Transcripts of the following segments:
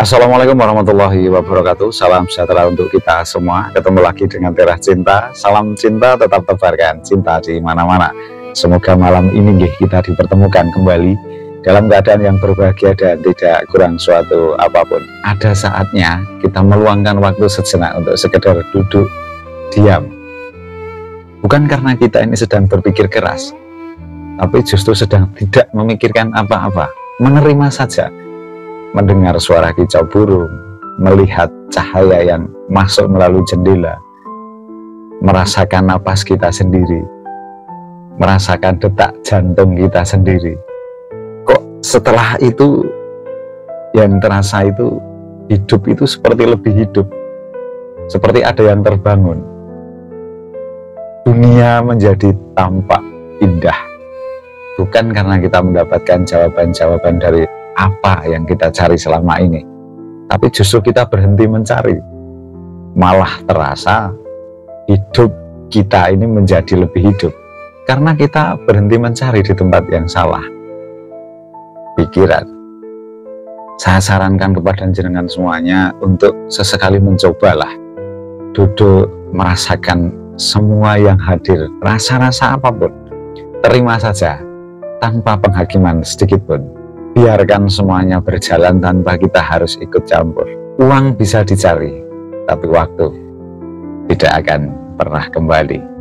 Assalamualaikum warahmatullahi wabarakatuh. Salam sejahtera untuk kita semua. Ketemu lagi dengan Terah Cinta. Salam cinta tetap tebarkan cinta di mana-mana. Semoga malam ini kita dipertemukan kembali dalam keadaan yang berbahagia dan tidak kurang suatu apapun. Ada saatnya kita meluangkan waktu sejenak untuk sekedar duduk diam. Bukan karena kita ini sedang berpikir keras, tapi justru sedang tidak memikirkan apa-apa, menerima saja. Mendengar suara kicau burung, melihat cahaya yang masuk melalui jendela, merasakan napas kita sendiri, merasakan detak jantung kita sendiri. Kok setelah itu yang terasa itu hidup itu seperti lebih hidup, seperti ada yang terbangun. Dunia menjadi tampak indah, bukan karena kita mendapatkan jawaban-jawaban dari apa yang kita cari selama ini, tapi justru kita berhenti mencari, malah terasa hidup kita ini menjadi lebih hidup karena kita berhenti mencari di tempat yang salah. Pikiran, saya sarankan kepada jenengan semuanya untuk sesekali mencobalah duduk merasakan semua yang hadir, rasa-rasa apapun, terima saja tanpa penghakiman sedikit pun. Biarkan semuanya berjalan tanpa kita harus ikut campur. Uang bisa dicari, tapi waktu tidak akan pernah kembali.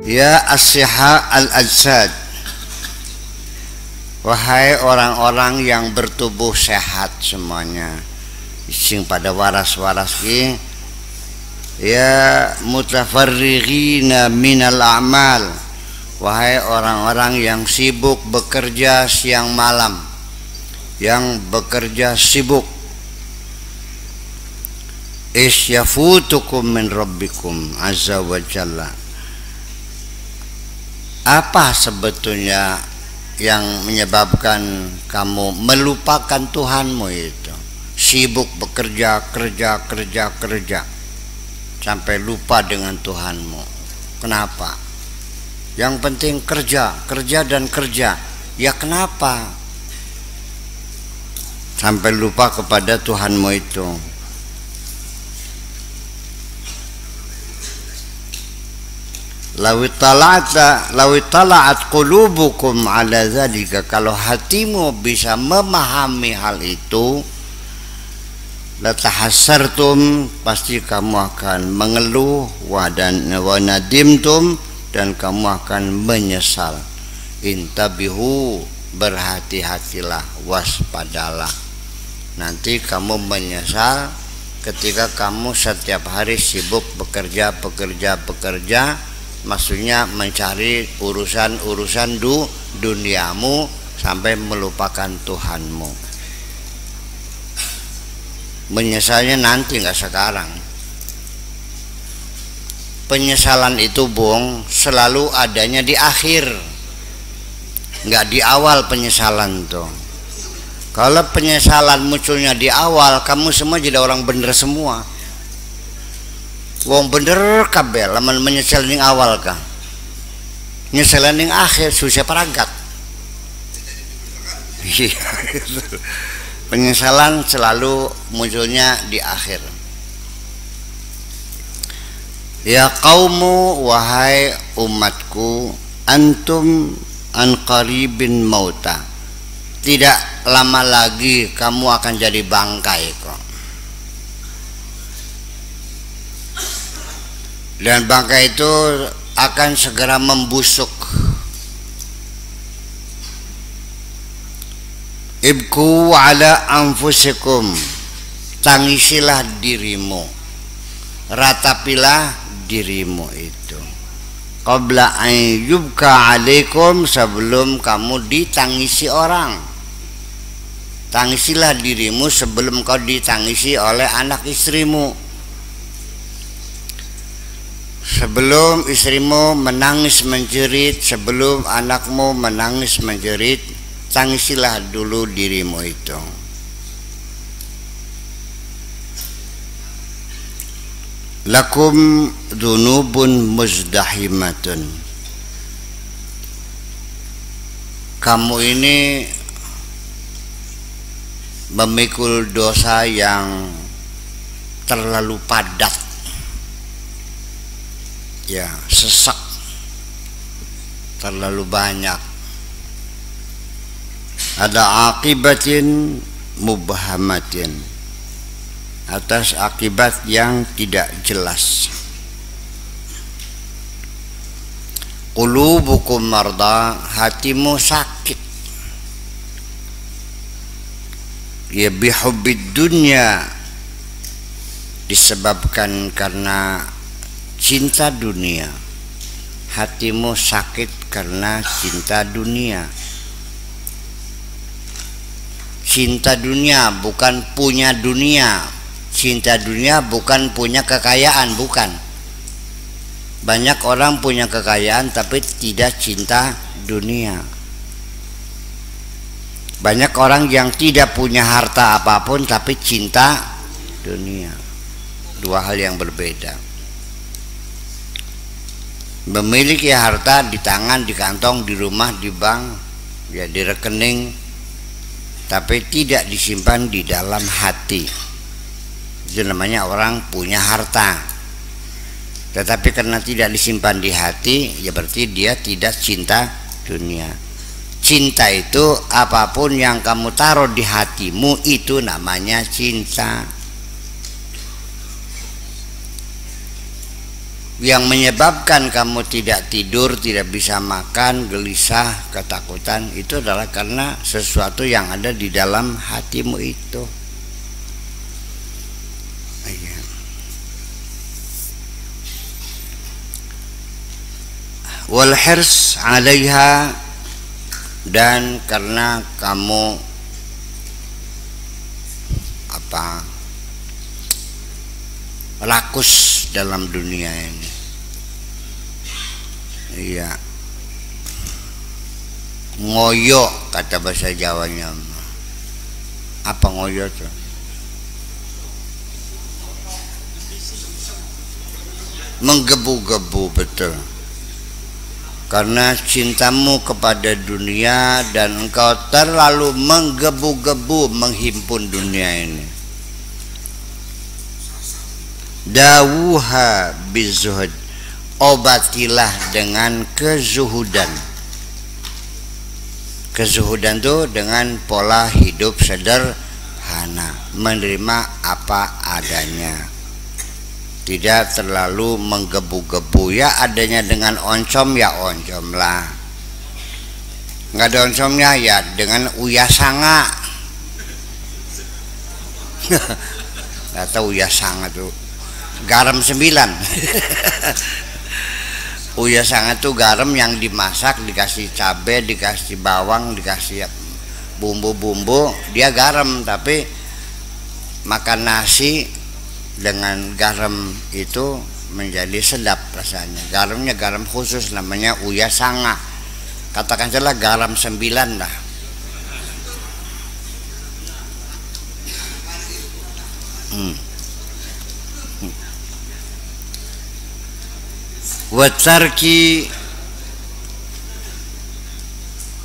Ya as-siha al-ajsad, wahai orang-orang yang bertubuh sehat semuanya, sing pada waras-waras ki, ya mutafarrighina minal a'mal, wahai orang-orang yang sibuk bekerja siang malam, yang bekerja sibuk. Isyafutukum min rabbikum azza wa jalla. Apa sebetulnya yang menyebabkan kamu melupakan Tuhanmu itu? Sibuk bekerja, kerja sampai lupa dengan Tuhanmu. Kenapa? Yang penting kerja dan kerja. Ya kenapa? Sampai lupa kepada Tuhanmu itu. Lawi tala'at qulubukum ala zalika, kalau hatimu bisa memahami hal itu, latahassartum, pasti kamu akan mengeluh, wa nadimtum, dan kamu akan menyesal. Intabihu, berhati-hatilah, waspadalah. Nanti kamu menyesal ketika kamu setiap hari sibuk bekerja, maksudnya mencari urusan duniamu sampai melupakan Tuhanmu. Menyesalnya nanti, nggak sekarang. Penyesalan itu bung selalu adanya di akhir, nggak di awal penyesalan tuh. Kalau penyesalan munculnya di awal, kamu semua jadi orang bener semua. Wong bener kabeh lamun menyesal ning awal kah? Nyesel ning akhir susah perangkat. Iya. Penyesalan selalu munculnya di akhir. Ya qaumu, wahai umatku, antum an qaribin mauta. Tidak lama lagi kamu akan jadi bangkai kok. Dan bangkai itu akan segera membusuk. Ibku ala anfusikum, tangisilah dirimu, ratapilah dirimu itu. qabla an yubka alaikum, sebelum kamu ditangisi orang. Tangisilah dirimu sebelum kau ditangisi oleh anak istrimu. Sebelum istrimu menangis menjerit, sebelum anakmu menangis menjerit, tangisilah dulu dirimu itu. Lakum dzunubun muzdahimatun. Kamu ini memikul dosa yang terlalu padat, ya, sesak, terlalu banyak. Ada akibatin mubhamatin, atas akibat yang tidak jelas. Qulubukum marda, hatimu sakit, ya, bihubbid dunya, disebabkan karena cinta dunia. Hatimu sakit karena cinta dunia. Cinta dunia bukan punya dunia. Cinta dunia bukan punya kekayaan, bukan. Banyak orang punya kekayaan tapi tidak cinta dunia. Banyak orang yang tidak punya harta apapun tapi cinta dunia. Dua hal yang berbeda. Memiliki harta di tangan, di kantong, di rumah, di bank, ya, di rekening, tapi tidak disimpan di dalam hati. Itu namanya orang punya harta. Tetapi karena tidak disimpan di hati, ya berarti dia tidak cinta dunia. Cinta itu apapun yang kamu taruh di hatimu, itu namanya cinta. Yang menyebabkan kamu tidak tidur, tidak bisa makan, gelisah, ketakutan, itu adalah karena sesuatu yang ada di dalam hatimu itu. Wal hirs 'alaiha, dan karena kamu rakus dalam dunia ini. Iya, ngoyo kata bahasa Jawanya. Apa ngoyo tuh? Menggebu-gebu, betul. Karena cintamu kepada dunia dan engkau terlalu menggebu-gebu menghimpun dunia ini. Dawuha bizuhud, obatilah dengan kezuhudan. Kezuhudan itu dengan pola hidup sederhana, menerima apa adanya, tidak terlalu menggebu-gebu. Ya adanya dengan oncom, ya oncom lah. Nggak ada oncomnya, ya dengan uyasanga. Nggak tahu uyasanga tuh, garam 9. Uyasanga tuh garam yang dimasak, dikasih cabai, dikasih bawang, dikasih bumbu-bumbu, dia garam. Tapi makan nasi dengan garam itu menjadi sedap rasanya. Garamnya garam khusus, namanya uyasanga. Katakan saja garam 9 lah. Watarki,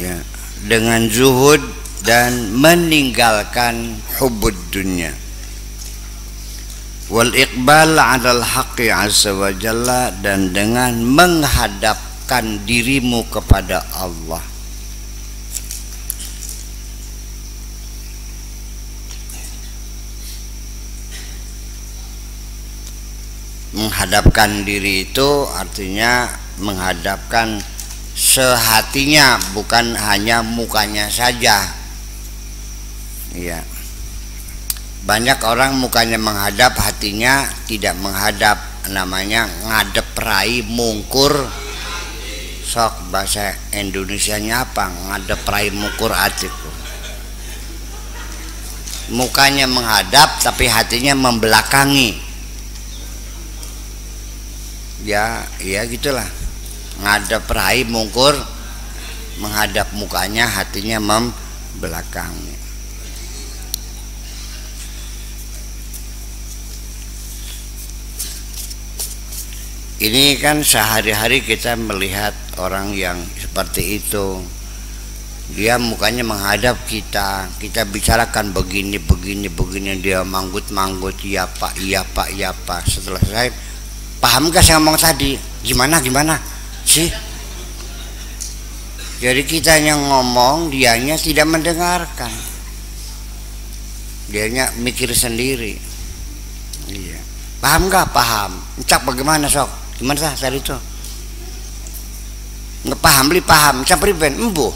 ya, dengan zuhud dan meninggalkan hubbud dunya. Wal iqbal 'alal haqqi 'azza wa jalla, dan dengan menghadapkan dirimu kepada Allah. Menghadapkan diri itu artinya menghadapkan sehatinya, bukan hanya mukanya saja. Iya. Banyak orang mukanya menghadap, hatinya tidak menghadap. Namanya ngadep rai mungkur sok bahasa Indonesianya apa? Ngadep rai mukur atiku. Mukanya menghadap tapi hatinya membelakangi. Ya gitulah. Ngadep rai mukur, menghadap mukanya, hatinya membelakangi. Ini kan sehari-hari kita melihat orang yang seperti itu. Dia mukanya menghadap kita, kita bicarakan begini, dia manggut-manggut, iya pak. Setelah selesai, paham gak saya ngomong tadi? Gimana sih? Jadi kita yang ngomong, dianya tidak mendengarkan, dianya mikir sendiri. Iya. Paham gak? Paham. Cak bagaimana sok? Gimana sah tadi itu? Nggak paham, beli paham. Cak priben, embuh.